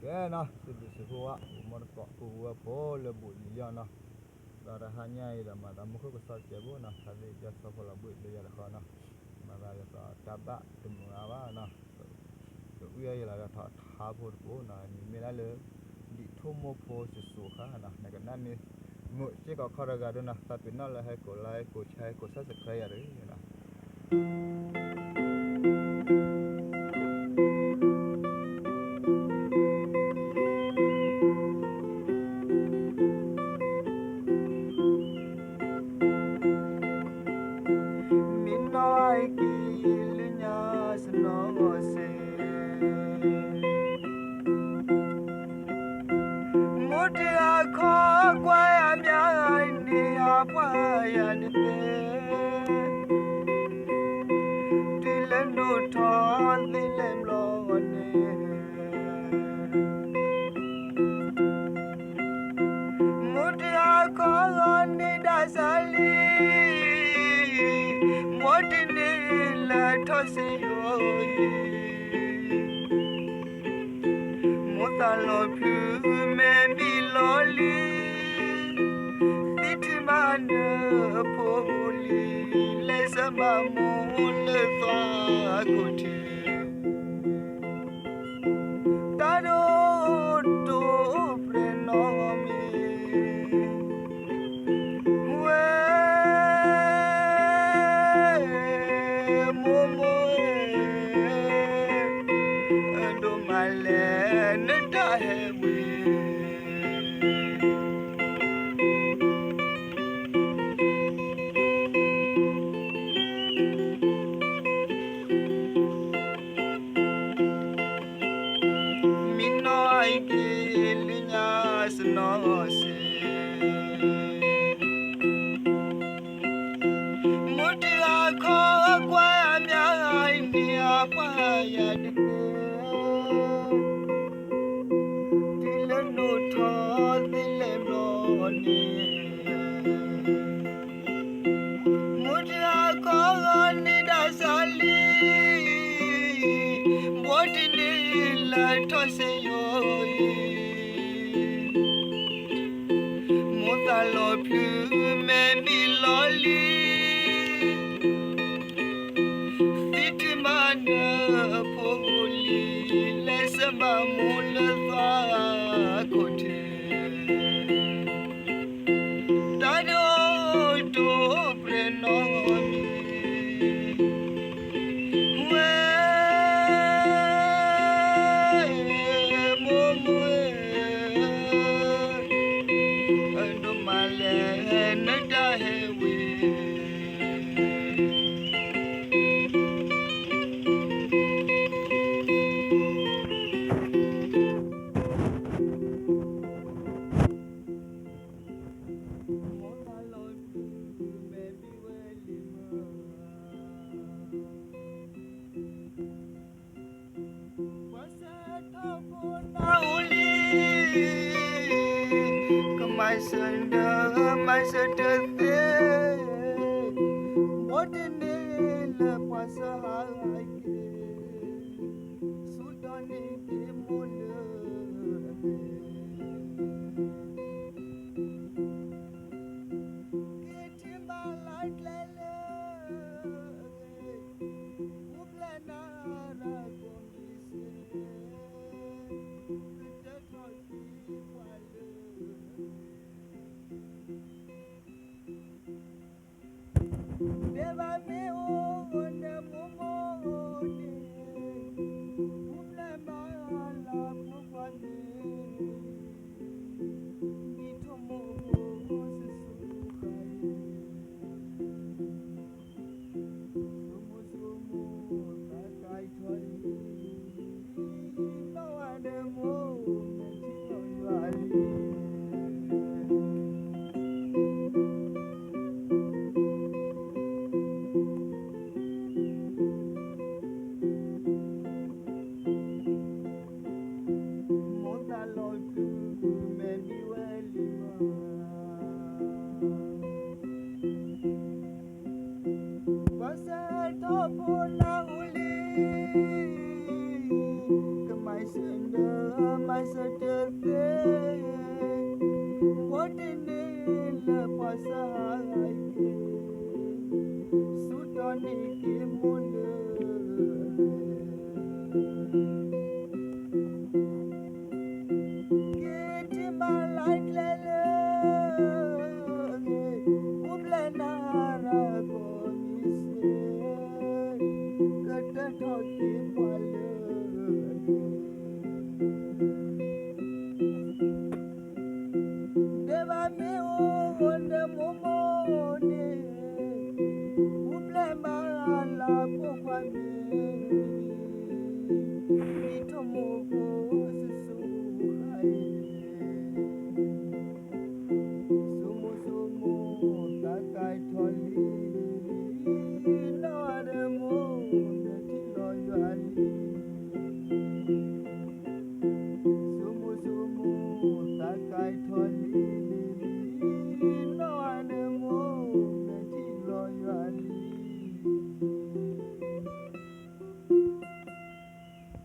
Ke nah sebuah mertua kuwa pole bulia nah darah hanya ida madamu ko kesal cebo nah tadi jasa pola buat dia dah nah mara ya ta tabak temu awa nah to uya ya la ta habur ko nah ni melale di tomo po sesuka nah nak nani mu cika kara gado nah tapi nah lah ko lai ko chai ko sa sekaya re nah minai kilinya senose mudia ko kwa ya mya ni apa ya ni dilendo thon dilem lo ne mudia ko ni dasali modine la thosi yo motalo plus membi loli bitimane poli les amamon le fa côté tado to prenomi momo ando malene tahewi minoi kilinya senose mudia ko kwa mya ni apa ya dileno tho dilem lo ni mudia ko ni dasali modine la those yo motalo plus membi loli bitimane poli les amamon le fa côté tado to prenomi momo ando malene tahewi motalo baby welima wasata pona uli kemai senda mai sedete modine le puasa haike sudani ke mole Deva me o ne momo ne umlema la pokwane itomo sesukai somo kakai thoi bawade mo mentino yali masatete Botine la pasai Sutani ki mule Kiti malait lele Ublenara komise Kata thoki pale Deva me o wonde momone Ublema la pokwa me Itomo sisu hai Sumu sumu takai tholi Nare mo neti loyali Sumu sumu takai tholi